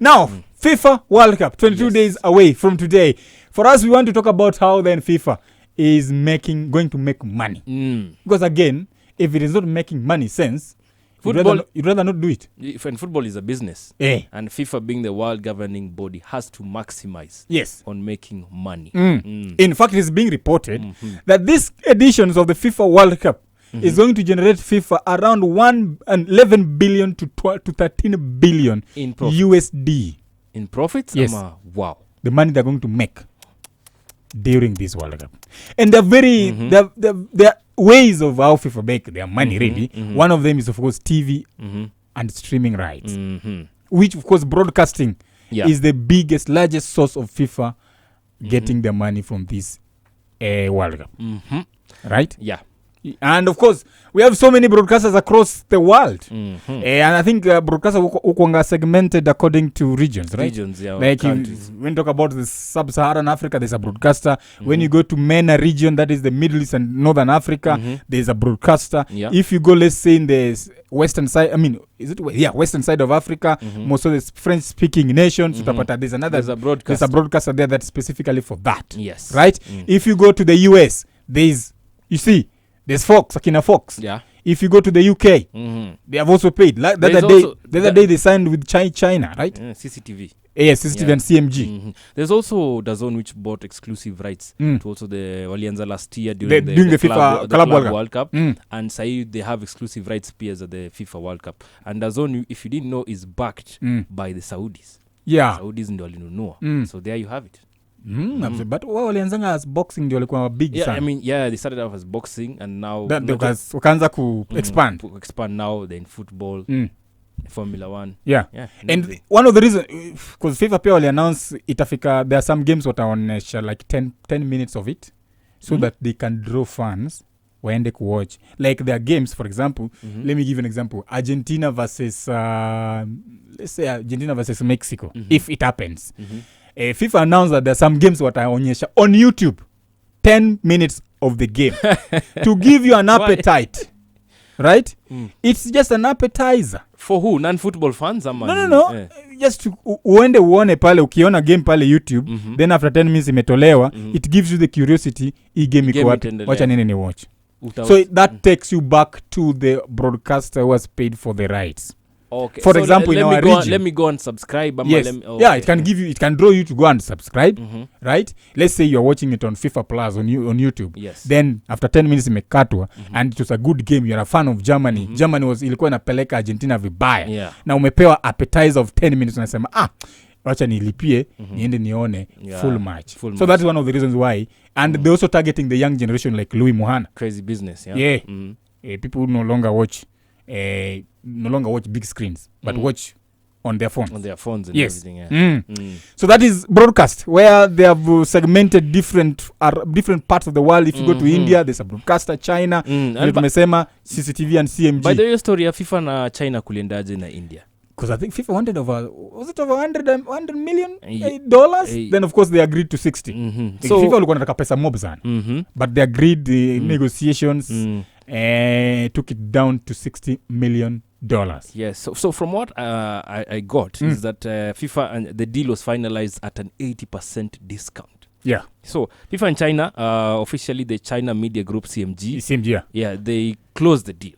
Now, FIFA World Cup, 22 days away from today. For us, we want to talk about how then FIFA is going to make money. Because again, if it is not making money sense, you'd rather not do it. And football is a business. And FIFA, being the world governing body, has to maximize on making money. In fact, it is being reported that these editions of the FIFA World Cup is going to generate FIFA around 11 billion to 13 billion in profits. USD. In profits? Yes. Wow. The money they're going to make during this World Cup. And they're very... They're ways of how FIFA make their money, really. One of them is, of course, TV and streaming rights. Which, of course, broadcasting is the largest source of FIFA getting their money from this World Cup. Right? Yeah. And of course, we have so many broadcasters across the world. And I think broadcasters are segmented according to regions, right? Regions, yeah. Like when you talk about the sub-Saharan Africa, there's a broadcaster. When you go to MENA region, that is the Middle East and Northern Africa, there's a broadcaster. Yeah. If you go, let's say, in the western side, western side of Africa, most of the French-speaking nations, there's a broadcaster there that's specifically for that. Yes. Right? If you go to the US, there's Fox, Akina Fox. Yeah. If you go to the UK, they have also paid. Like the other day they signed with China, right? CCTV. Yes, CCTV and CMG. There's also DAZN, which bought exclusive rights to also the Walianza last year during the FIFA Club World Cup. And Said, they have exclusive rights peers at the FIFA World Cup. And DAZN, if you didn't know, is backed by the Saudis. Yeah. Saudis ndio walinunua. So there you have it. But walianzanga as boxing ndio walikuwa big sana. I mean, they started off as boxing and now wakaanza ku expand now they're in football, Formula 1. And one of the reasons, because FIFA pia wali announce itafika, there are some games wataonesha like 10 minutes of it so that they can draw fans waende kuwatch. Like their games, for example, let me give you an example. Argentina versus let's say Argentina versus Mexico, if it happens. FIFA announced that there are some games wataonyesha on YouTube 10 minutes of the game to give you an appetite. Right? It's just an appetizer. For who? Non-football fans? No. Just uende uone pale, ukiona game pale YouTube, then after 10 minutes imetolewa, it gives you the curiosity, hii game iko wapi, wacha nini ni watch. So that takes you back to the broadcaster who has paid for the rights. Okay. For example, in our region, let me go and subscribe. Yes. It can give you, it can draw you to go and subscribe, right? Let's say you're watching it on FIFA Plus on YouTube. Yes. Then after 10 minutes imekatwa and it was a good game, you're a fan of Germany. Germany ilikuwa inapeleka Argentina vibaya. Na umepewa appetizer of 10 minutes unasema, wacha nilipie niende nione full match. So that's one of the reasons why. And they're also targeting the young generation like Louis Muhana. Crazy business, People no longer watch big screens, but watch on their phones. On their phones and everything. So that is broadcast, where they have segmented different parts of the world. If you go to India, there's a broadcaster. China, tumesema CCTV and CMG. By the way, story ya FIFA na China kuliendaje na India? Because I think FIFA wanted was it over $100 million? Then of course they agreed to 60. So FIFA walikuwa wanataka pesa mob sana. But they agreed the negotiations took it down to $60 million. Yes. So from what I got is that FIFA and the deal was finalized at an 80% discount. Yeah. So FIFA and China, officially the China Media Group CMG. Yeah, they closed the deal.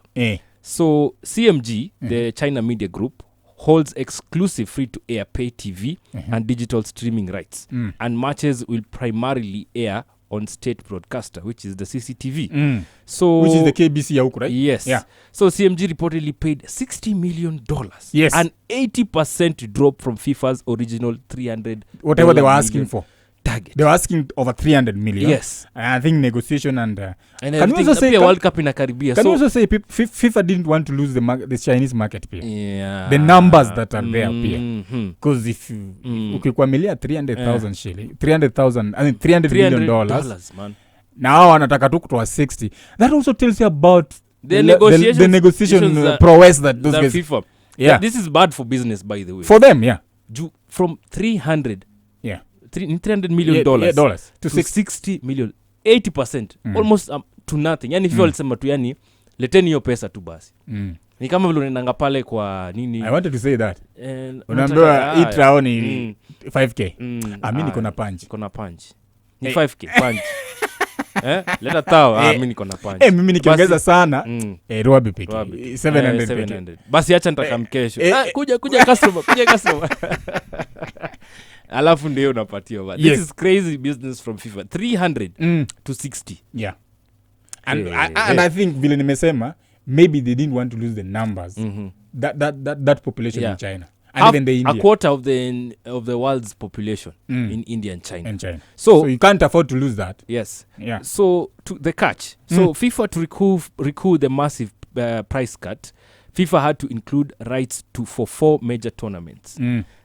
So CMG, the China Media Group, holds exclusive free-to-air pay TV and digital streaming rights. And matches will primarily air on state broadcaster, which is the CCTV. So, which is the KBC ya huku, right? Yes. Yeah. So CMG reportedly paid $60 million. Yes. An 80% drop from FIFA's original $300 whatever they were asking for. Target. They were asking over 300 million. Yes. I think negotiation and can you also say World Cup in Caribbean? Can you also say FIFA didn't want to lose the Chinese market pia? Yeah. The numbers that are there pia. Because if you ukikwamilia 300,000 shilling, 300,000, I mean $300 million, man. Now wanataka tu kutoa 60. That also tells you about the negotiation prowess that those guys. FIFA. Yeah. This is bad for business, by the way. For them, yeah. From $300 million dollars to 60 million, 80%, almost to nothing. Yani FIFA walisema tu, yani leteni hiyo pesa tu basi. Ni kama vile unaendanga pale kwa nini. I wanted to say that. Unaambiwa hii trao ni 5k. Mimi niko na punch. Niko na punch. Ni 5k punch. Leta tao. Mimi niko na punch. Mimi nikiongeza sana Robi peke 700. Basi acha nitakamkesho. Kuja customer. Alafu ndio unapatiwa. This is crazy business from FIFA. 300 to 60. Yeah. And I think vile nimesema, maybe they didn't want to lose the numbers. That population in China. And even the India. A quarter of the world's population in India and China. So you can't afford to lose that. Yes. Yeah. So to the catch. So FIFA to recoup the massive price cut, FIFA had to include rights for 4 major tournaments.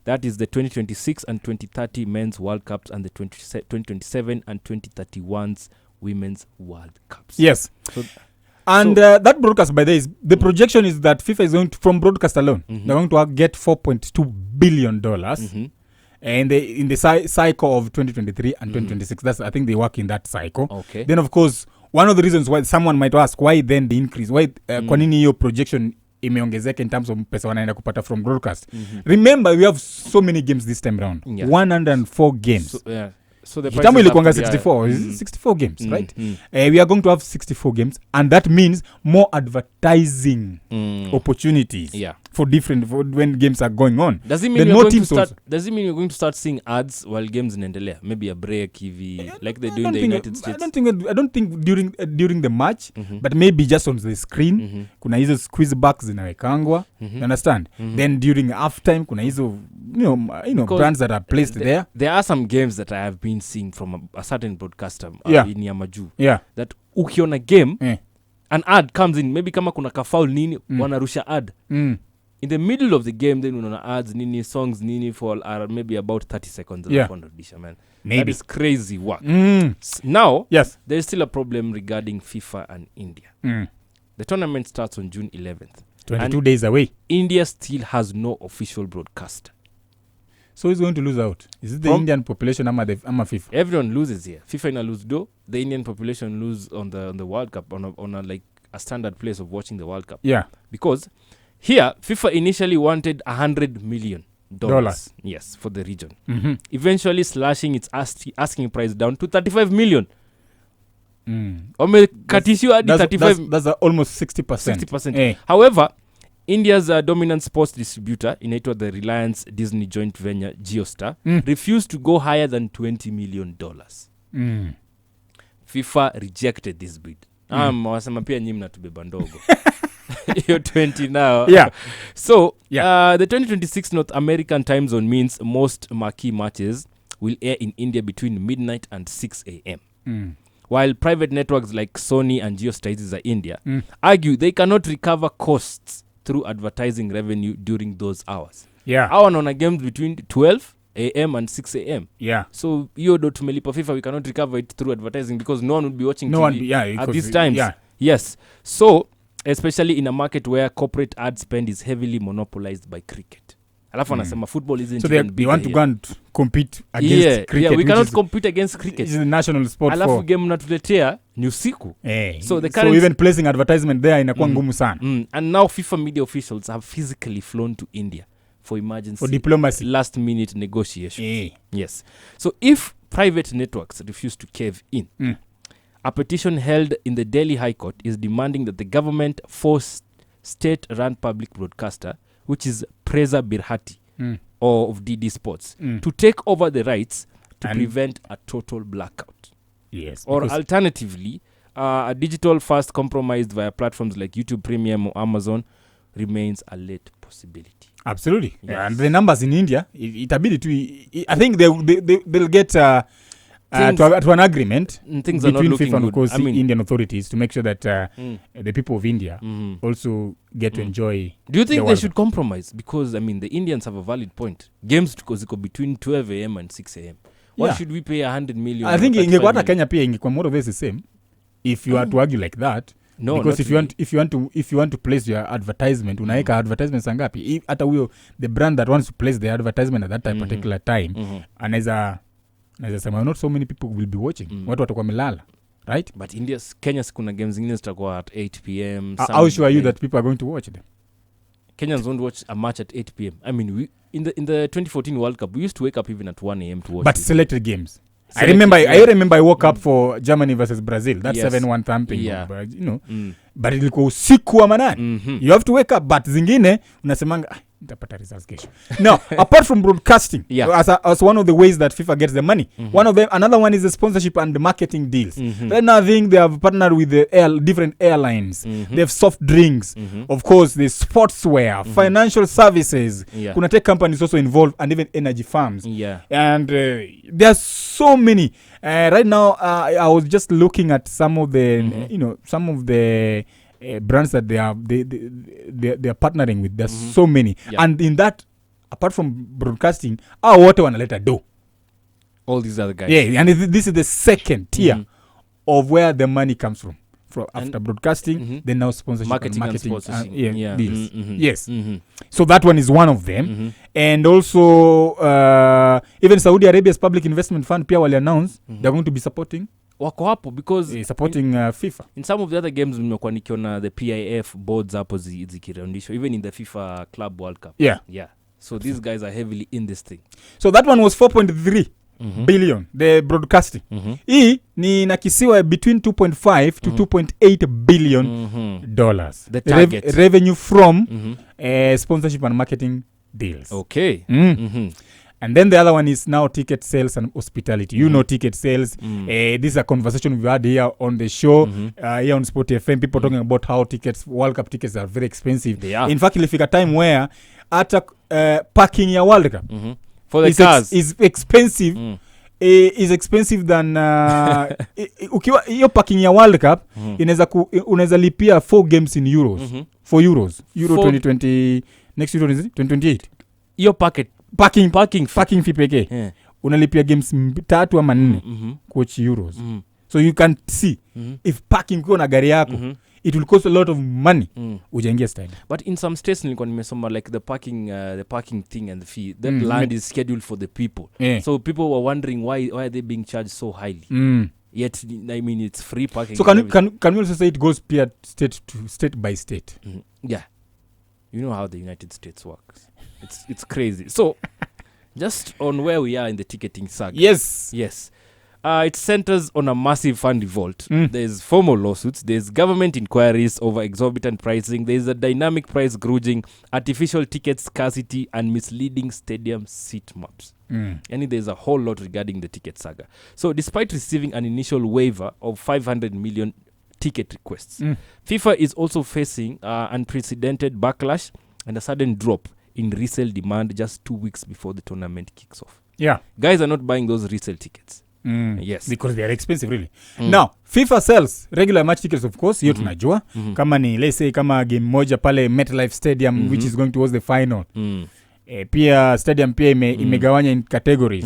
That is the 2026 and 2030 Men's World Cups and the 2027 and 2031's Women's World Cups. Yes. That broadcast, by the way, the projection is that FIFA is going to, from broadcast alone, they're going to get $4.2 billion. And in the cycle of 2023 and 2026, that's, I think they work in that cycle. Okay. Then, of course, one of the reasons why someone might ask, why then the increase? Why kwa nini hiyo projection imeongezeka in terms of pesa wanaenda kupata from broadcast? Remember, we have so many games this time round. 104 games. So the kitambo ilikuanga 64 games, right? We are going to have 64 games, and that means more advertising opportunities for when games are going on. Does it mean you're going to start seeing ads while games inaendelea? Maybe a break TV like they do in the United States. I don't think during the match, but maybe just on the screen. Kuna hizo squeeze backs zinawekangwa. You understand? Then during halftime kuna hizo brands that are placed there. There are some games that I have been seeing from a certain broadcaster in Yamaju. That ukiona game, an ad comes in, maybe kama kuna kafoul nini, wanarusha ad. In the middle of the game, then unaona ads nini, songs nini for maybe about 30 seconds. Man. Maybe. That is crazy work. Now, there is still a problem regarding FIFA and India. The tournament starts on June 11th. 22 days away. India still has no official broadcaster. So who's going to lose out? Is it the Indian population ama FIFA? Everyone loses here. FIFA ina lose though. The Indian population lose on the World Cup on a like a standard place of watching the World Cup. Yeah. Because here FIFA initially wanted $100 million. Yes, for the region. Eventually slashing its asking price down to $35 million. That's almost 60%. However, India's dominant sports distributor, inaitwa the Reliance Disney joint venture Geostar, refused to go higher than $20 million. FIFA rejected this bid. Wasema pia nyinyi mnatubeba ndogo. You're 20 now. So, the 2026 North American time zone means most marquee matches will air in India between midnight and 6 a.m. While private networks like Sony and Geostar India argue they cannot recover costs through advertising revenue during those hours. Hawa wanaona games between 12 a.m. and 6 a.m. So, hiyo ndo tumelipa FIFA, we cannot recover it through advertising because no one would be watching TV at these times. Yes. So, especially in a market where corporate ad spend is heavily monopolized by cricket. Alafu anasema football isn't so even bigger. They want to go and compete against cricket. We cannot compete against cricket. It's the national sport. Alafu game natuletea ni usiku. So even placing advertisement there inakuwa ngumu sana. And now FIFA media officials have physically flown to India for emergency for diplomacy, last minute negotiations. Yes. So if private networks refuse to cave in, a petition held in the Delhi High Court is demanding that the government force state-run public broadcaster, which is Preza Birhati or of DD Sports, to take over the rights to prevent a total blackout. Yes. Or alternatively, a digital-first compromise via platforms like YouTube Premium or Amazon remains a late possibility. Absolutely. Yes. And the numbers in India, itabidi tu, I think they'll get to an agreement between FIFA and, of course, Indian authorities to make sure that the people of India also get to enjoy. Do you think they should compromise? Because, the Indians have a valid point. Games go between 12 a.m. and 6 a.m. Why should we pay 100 million? I think ingekuwa hata Kenya pia ingekuwa more or less the same if you are to argue like that. No, because if you want to place your advertisement, unaeka advertisement sangapi? Hata huyo the brand that wants to place the advertisement at that particular time, anaweza sema not so many people will be watching. Watu watakuwa melala, right? But Kenya kuna games zingine zitakuwa at 8 p.m. How sure are you that people are going to watch them? Kenyans won't watch a match at 8 p.m. I mean, we in the 2014 World Cup, we used to wake up even at 1 a.m. to watch. But selected games. I remember I woke up for Germany versus Brazil. That's 7-1 thumping. Yeah. But, but ilikuwa usiku wa manane. You have to wake up, but zingine unasemanga nitapata results kesho. Now, apart from broadcasting, as one of the ways that FIFA gets the money, another one is the sponsorship and the marketing deals. Right now, I think they have partnered with the different airlines. They have soft drinks, of course, the sportswear, financial services. Kuna tech companies also involved, and even energy farms. And there are so many. Right now, I was just looking at some of the brands that they are partnering with. There's so many, and in that, apart from broadcasting, what wanaleta do all these other guys. And this is the second tier of where the money comes from after broadcasting. Then now sponsorship, marketing and deals. Yes. So that one is one of them. And also even Saudi Arabia's Public Investment Fund pia wali announce they're going to be supporting wako hapo because supporting FIFA. In some of the other games nimekuwa nikiona the PIF boards hapo zikirundishwa, even in the FIFA Club World Cup. So these guys are heavily in this thing. So that one was 4.3 billion, the broadcasting. Hii ni nakisiwa between 2.5 to 2.8 billion dollars. The target. Revenue from sponsorship and marketing deals. Okay. And then the other one is now ticket sales and hospitality. You know ticket sales. This is a conversation we've had here on the show, here on Sport FM. People talking about how World Cup tickets are very expensive. They are. In fact, if you a time where parking your World Cup for the cars is expensive. Is expensive than ukiwa hiyo parking ya World Cup unaweza lipia 4 games in euros. 4 euros. Euro 2020 next Euro is 2028. Hiyo parking fee pekee unalipia games 3 ama 4 coach euros. So you can see if parking kwa na gari yako it will cost a lot of money ujaingia stadium. But in some states nilikuwa nimesoma like the parking thing and the fee, that land is scheduled for the people. So people were wondering why are they being charged so highly. Yet I mean it's free parking. So can we also say it goes state by state? Yeah. You know how the United States works. It's crazy. So just on where we are in the ticketing saga. Yes. It centers on a massive fund revolt. There's formal lawsuits. There's government inquiries over exorbitant pricing. There's a dynamic price gouging, artificial ticket scarcity, and misleading stadium seat maps. And there's a whole lot regarding the ticket saga. So despite receiving an initial waiver of 500 million ticket requests, FIFA is also facing unprecedented backlash and a sudden drop in resale demand just 2 weeks before the tournament kicks off. Guys are not buying those resale tickets. Yes, because they are expensive really. Now FIFA sells regular match tickets, of course, hiyo tunajua. Kama ni let's say kama game moja pale MetLife Stadium which is going towards the final. Pia stadium pia imegawanya in categories.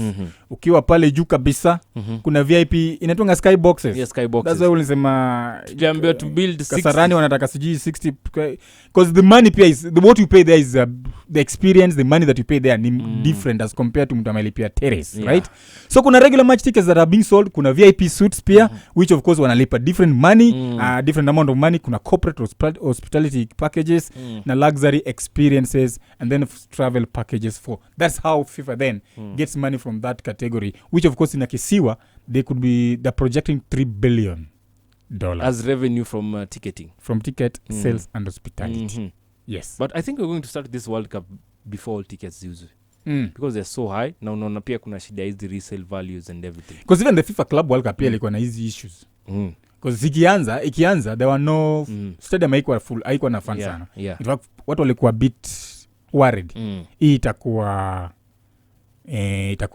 Ukiwa pale juu kabisa kuna VIP inatunga sky boxes. Yes, sky boxes. That's why ulisema tuliambiwa to build 60. Kasarani wanataka sijui 60 because the money pia is what you pay there is the experience, the money that you pay there ni different as compared to mtu amelipia terrace, right? So kuna regular match tickets that are being sold, kuna VIP suites pia which of course wanalipa different money, different amount of money. Kuna corporate hospitality packages na luxury experiences, and then travel packages for. That's how FIFA then gets money from that category, which of course inakisiwa they're projecting $3 billion as revenue from ticketing, from ticket sales and hospitality. Yes, but I think we're going to start this World Cup before all tickets usually because they're so high now. Unaona pia kuna shida hizi resale values and everything, because even the FIFA Club World Cup pia ilikuwa na hizi issues because ikianza there were no stadium haikuwa na fans sana. In fact watu walikuwa bit worried hii itakuwa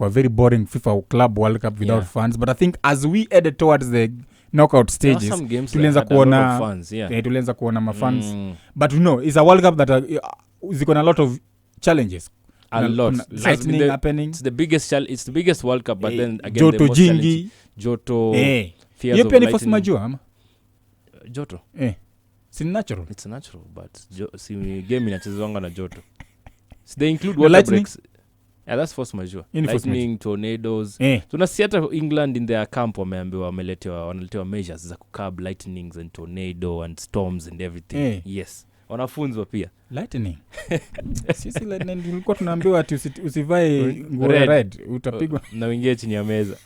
very boring FIFA Club World Cup without fans, but I think as we headed towards the knockout stages tulianza kuona mafans but you know it's a World Cup that ziko na a lot of challenges, lightning happening. It's the biggest World Cup, but then again joto the most jingi joto fears of lightning. Force majua ama joto it's natural, but game inachezwa na joto. So they include water breaks. That's force majeure. Lightning, tornadoes. Tunasiata England in their camp wanaletewa measures za kukab lightnings and tornado and storms and everything. Yes. wanafunzwa pia lightning. Sisi tulikuwa tunaambiwa ati usivae nguo red utapigwa na uingie chini ya meza.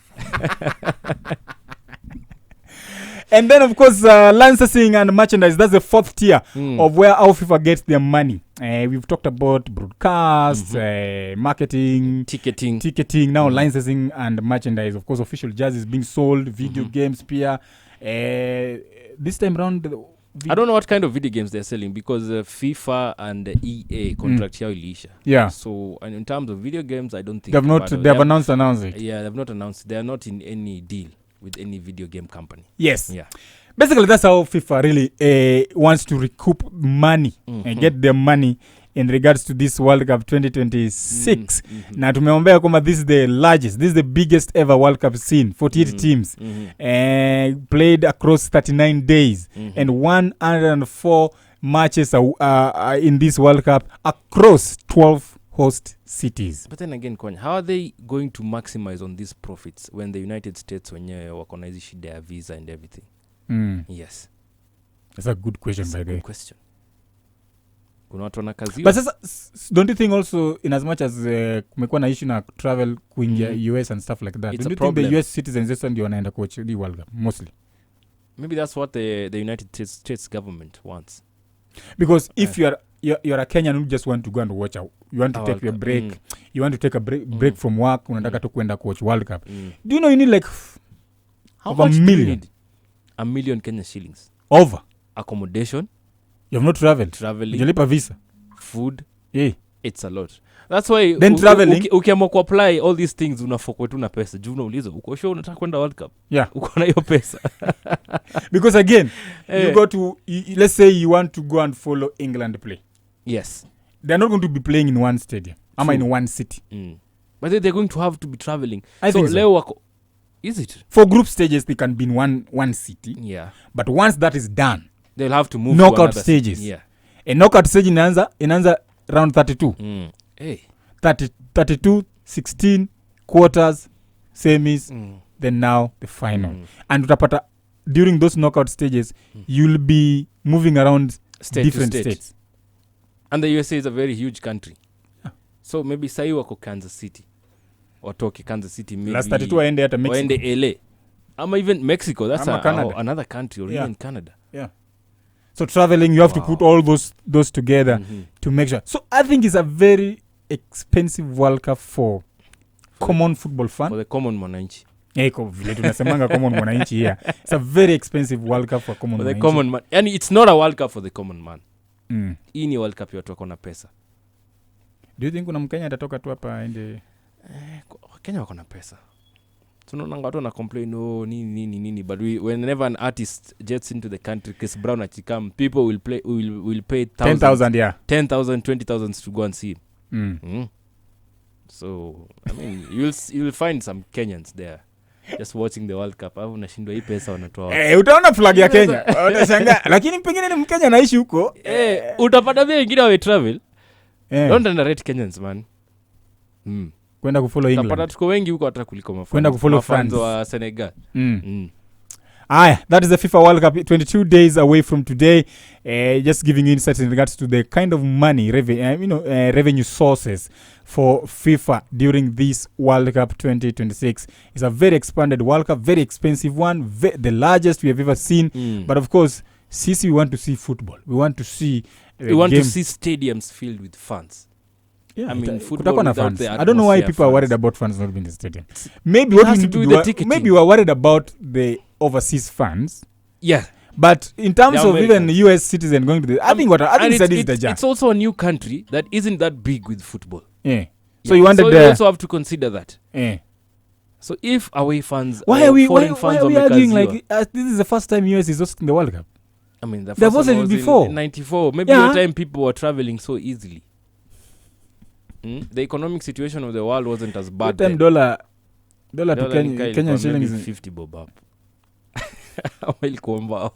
And then of course licensing and merchandise, that's the fourth tier of where our FIFA gets their money. We've talked about broadcast, marketing, ticketing, now licensing and merchandise. Of course official jerseys being sold, video games pia. This time around I don't know what kind of video games they're selling because FIFA and EA contract yao iliisha. Yeah. So and in terms of video games, I don't think they have announced it. Yeah, they've not announced. They are not in any deal with any video game company. Yes. Yeah. Basically that's how FIFA really wants to recoup money and get their money in regards to this World Cup 2026. Na tumeombea kwamba this is the largest, this is the biggest ever World Cup seen. 48 teams played across 39 days and 104 matches in this World Cup across 12 host cities. But then again, Kwanya, how are they going to maximize on these profits when the United States wenyewe wako na hizi shida ya visa and everything? Yes. That's a good question. That's by the way. Question. Kuna watu wanakaziwa. But sasa, don't you think also in as much as kumekuwa na issue na travel kuingia US and stuff like that, It's don't you problem. think the US citizens just ndio wanaenda coach the World Cup mostly? Maybe that's what the United States government wants. Because if you're a Kenyan who just want to go and watch you want to take your break, you want to take a break from work, unataka tu kwenda coach World Cup. Do you know you need like how over much $1 million? $1 million Kenya shillings. Over. Accommodation. You have not traveled. Traveling. Ujalipa visa. Food. Yeah. It's a lot. That's why then traveling ukiamua ku-apply all these things unafokwe tu na pesa. Juu unauliza uko sure unataka kwenda World Cup? Yeah. Uko na hiyo pesa. Because again, you go to let's say you want to go and follow England play. Yes. They're not going to be playing in one stadium. Ama in one city. But they're going to have to be traveling. I think so. Leo wako is it? For group stages they can be in one city. Yeah. But once that is done, they'll have to move knockout to stages. Yeah. A knockout stage inaanza round 32. Hey. 32, 16 quarters, semis, then now the final. And utapata during those knockout stages you'll be moving around different states. And the USA is a very huge country. Yeah. So maybe sai wako Kansas City. Watoke Kansas City maybe. Last 32 waende hata Mexico. Waende LA. Ama even Mexico. That's another country or even Canada. Yeah. So traveling, you have to put all those together to make sure. So I think it's a very expensive World Cup for common football fan. For the common mwananchi. Vile tunasemanga common mwananchi here. It's a very expensive World Cup for common mwananchi. For the common man. Yani it's not a World Cup for the common man. Hii ni World Cup ya watu wako na pesa. Do you think kuna Mkenya atatoka tu hapa ende? Kenya wako na pesa. Tunaona watu wana complain nini but whenever an artist jets into the country, Chris Brown achikam, people will pay 10,000 yeah. 10,000 20,000 to go and see him. So I mean you'll find some Kenyans there just watching the World Cup. Au unashindwa hii pesa wanatoa. Utaona flag ya Kenya. Utashangaa. Lakini pengine ni Mkenya anaishi huko. Utapata vile wengine wa travel. Don't underrate Kenyans man. Kwenda kufollow England. Utapata tuko wengi huko hata kuliko mafans. Kwenda kufollow France wa Senegal. That is the FIFA World Cup 22 days away from today. Just giving you insights in regards to the kind of money revenue sources for FIFA during this World Cup 2026. It's a very expanded World Cup, very expensive one, the largest we have ever seen. But of course, we want to see football. We want to see to see stadiums filled with fans. Yeah, I mean, football without fans. the I don't know why people are worried about fans not being in the stadium. Maybe what we need to do, maybe we are worried about the overseas fans. Yeah. But in terms of even US citizens going to the, I think it's also a new country that isn't that big with football. Yeah. So you wanted you also have to consider that. Yeah. So if away fans, why are we arguing like this is the first time US is hosting the World Cup? I mean, the first one was before in 94. Maybe the time people were traveling so easily. The economic situation of the world wasn't as bad. That time dollar to Kenyan shillings maybe 50 bob up. Ilikuwa mbao.